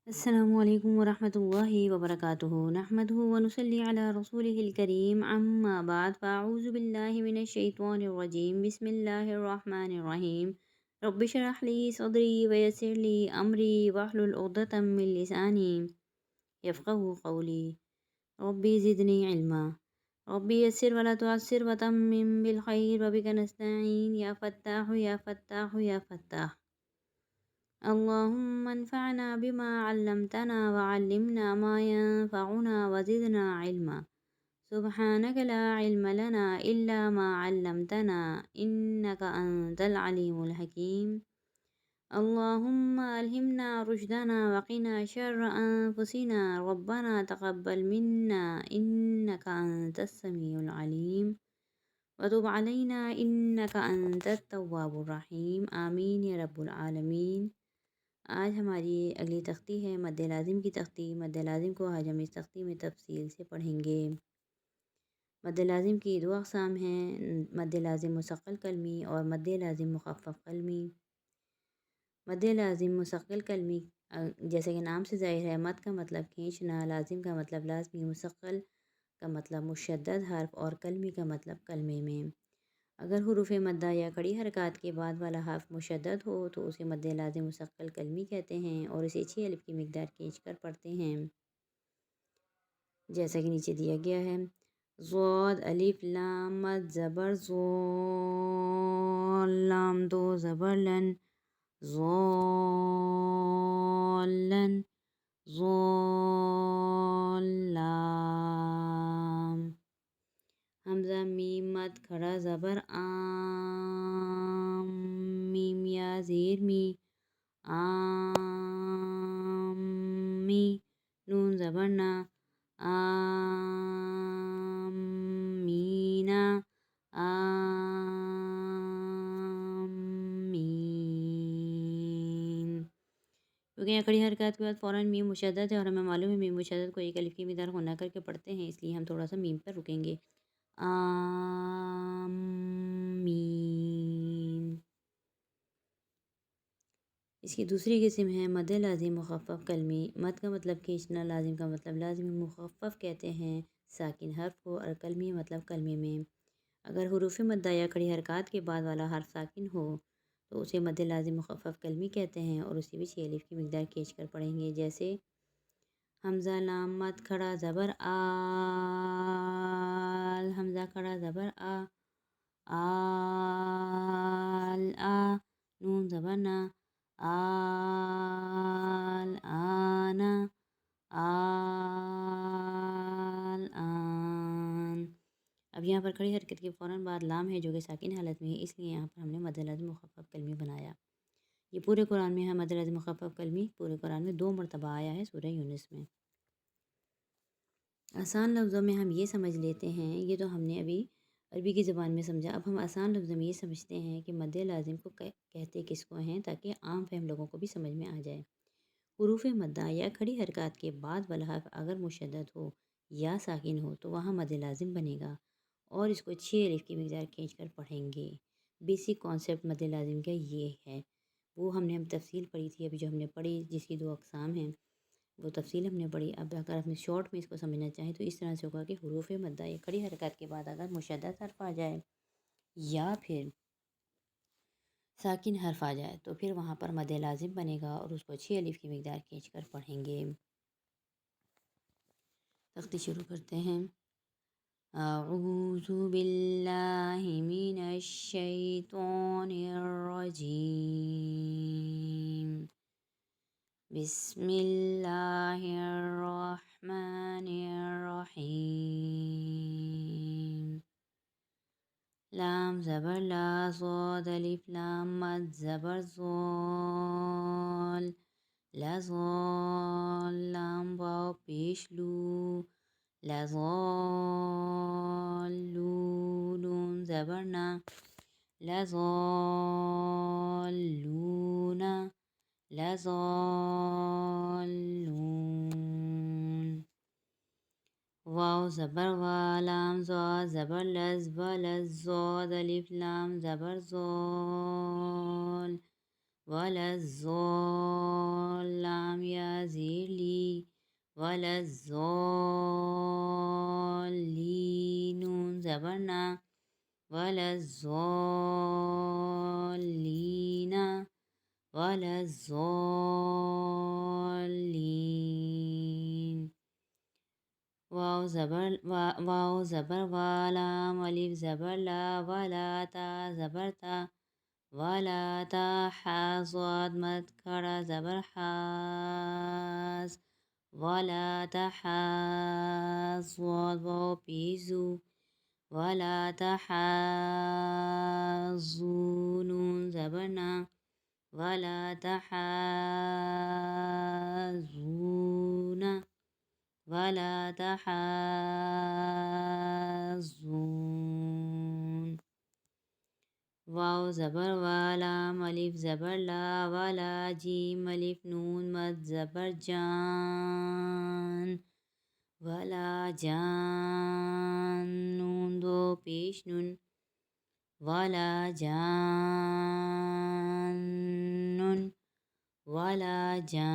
السلام علیکم ورحمۃ اللہ وبرکاتہ نحمدہ ونصلی علی رسولہ الکریم اما بعد فاعوذ باللہ من الشیطان الرجیم بسم اللہ الرحمن الرحیم رب اشرح لی صدری ویسر لی امری واحلل عقدۃ من لسانی یفقہوا قولی ربی زدنی علما ربی یسر ولا تعسر وتمم بالخیر وبک نستعین یا فتاح یا فتاح یا فتاح اللهم انفعنا بما علمتنا وعلمنا ما ينفعنا وزدنا علما سبحانك لا علم لنا إلا ما علمتنا إنك أنت العليم الحكيم اللهم ألهمنا رشدنا وقنا شر أنفسنا ربنا تقبل منا إنك أنت السميع العليم وتب علينا إنك أنت التواب الرحيم آمين يا رب العالمين۔ آج ہماری اگلی تختی ہے مد لازم کی تختی۔ مد لازم کو آج ہم اس تختی میں تفصیل سے پڑھیں گے۔ مد لازم کی دو اقسام ہیں، مد لازم مستقل قلمی اور مد لازم مخفف قلمی۔ مد لازم مستقل قلمی جیسے کہ نام سے ظاہر ہے، مد کا مطلب کھینچنا، لازم کا مطلب لازمی، مستقل کا مطلب مشدد حرف اور قلمی کا مطلب کلمے میں۔ اگر حروف مدہ یا کھڑی حرکات کے بعد والا حرف مشدد ہو تو اسے مد لازم مستقل قلمی کہتے ہیں اور اسے 6 الف کی مقدار کھینچ کر پڑھتے ہیں، جیسا کہ نیچے دیا گیا ہے۔ ضاد الف لام مد زبر ضو، لام دو زبر لن، ضالن، ضالام۔ حمزہ میم مد کھڑا زبر آم، میم یا زیر می، آمی، نون زبر نا، آمینا، آمین۔ کیونکہ یہاں کھڑی حرکات کے بعد فوراً میم مشدد ہے اور ہمیں معلوم ہے میم مشدد کو ایک الف کی مقدار ہونا کر کے پڑھتے ہیں، اس لیے ہم تھوڑا سا میم پر رکیں گے۔ آمین۔ اس کی دوسری قسم ہے مد لازم مخفف قلمی۔ مد کا مطلب کھینچنا، لازم کا مطلب لازمی، مخفف کہتے ہیں ساکن حرف کو اور قلمی مطلب کلمے میں۔ اگر حروف مدہ یا کھڑی حرکات کے بعد والا حرف ساکن ہو تو اسے مد لازم مخفف قلمی کہتے ہیں اور اسے بھی 6 الف کی مقدار کھینچ کر پڑھیں گے، جیسے حمزہ لام مد کھڑا زبر آل، حمزہ کھڑا زبر آ، آل آ، نون زبر نا، آل آنا، آل آن۔ اب یہاں پر کھڑی حرکت کے فوراً بعد لام ہے جو کہ ساکن حالت میں ہے، اس لیے یہاں پر ہم نے مد لازم مخفف قلمی بنایا۔ یہ پورے قرآن میں ہے مد لازم مخفف قلمی، پورے قرآن میں 2 مرتبہ آیا ہے سورہ یونس میں۔ آسان لفظوں میں ہم یہ سمجھ لیتے ہیں، یہ تو ہم نے ابھی عربی کی زبان میں سمجھا، اب ہم آسان لفظوں میں یہ سمجھتے ہیں کہ مد لازم کو کہتے کس کو ہیں، تاکہ عام فہم لوگوں کو بھی سمجھ میں آ جائے۔ حروف مدہ یا کھڑی حرکات کے بعد والا حرف اگر مشدد ہو یا ساکن ہو تو وہاں مد لازم بنے گا اور اس کو 6 الف کی مقدار کھینچ کر پڑھیں گے۔ بیسک کانسیپٹ مد لازم کا یہ ہے، وہ ہم نے تفصیل پڑھی تھی ابھی جو ہم نے پڑھی، جس کی 2 اقسام ہیں وہ تفصیل ہم نے پڑھی۔ اب اگر ہم شارٹ میں اس کو سمجھنا چاہیں تو اس طرح سے ہوگا کہ حروف مدہ یا کھڑی حرکات کے بعد اگر مشدد حرف آ جائے یا پھر ساکن حرف آ جائے تو پھر وہاں پر مد لازم بنے گا اور اس کو 6 الف کی مقدار کھینچ کر پڑھیں گے۔ تختی شروع کرتے ہیں۔ اعوذ باللہ من الشیطان الرجیم، بسم اللہ الرحمن الرحیم۔ لام زبر لا، صاد الف لام مد زبر ضال، لضال، لام واو پیش لو، لضالو، نون زبر نا، لضالون، لضالون۔ واو زبر وا، لام زا زبر لز، ولز، زاد الف لام زبر زال، ولزال، لام یا زیر ولا الضالين نون زبر نا ولا الضالين ولا الضالين واو زبر واو زبر والا الف زبر لا ولا تا زبر تا ولا تا حا صاد مد کھڑا زبر حاس ولا تحاضون واو پیزو ولا تحاضون زبرنا ولا تحاضون ولا تحاضون واو زبر والا الف زبر لا ولا جیم الف نون مد زبر جان ولا جان نون دو پیش نون ولا جان ولا جان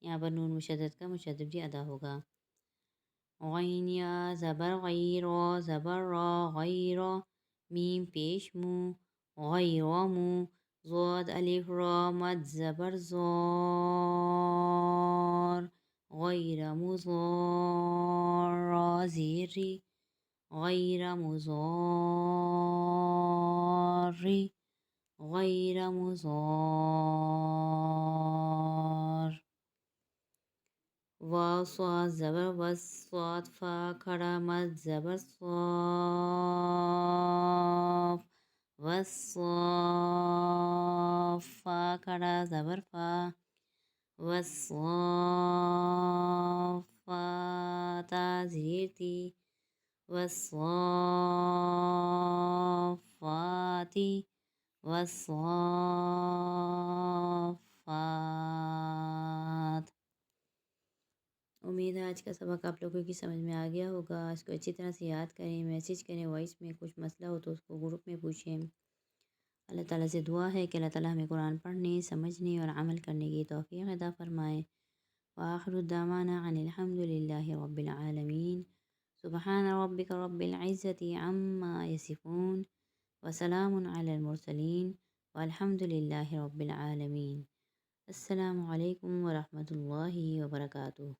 یہاں پر نون مشدد کا مشدد بھی ادا ہوگا غین یا زبر غیر زبر را غیر میم پیش مو غیر مو ضاد الف را مد زبر زار غیر مضار را زیری غیر مضاری غیر مضار واو صاد زبر وس صاد فا کھڑا مد زبر صاف والصاف فا کھڑا زبر فا والصافات زیر تی والصافات والصافات امید ہے آج کا سبق آپ لوگوں کی سمجھ میں آ گیا ہوگا اس کو اچھی طرح سے یاد کریں میسیج کریں وائس میں کچھ مسئلہ ہو تو اس کو گروپ میں پوچھیں اللہ تعالیٰ سے دعا ہے کہ اللہ تعالیٰ ہمیں قرآن پڑھنے سمجھنے اور عمل کرنے کی توفیق عطا فرمائے وآخر الدعوانا عن الحمد للہ رب العالمین سبحان ربک رب العزة عما یصفون وسلام علی المرسلین والحمد للہ رب العالمین السلام علیکم ورحمۃ اللہ وبرکاتہ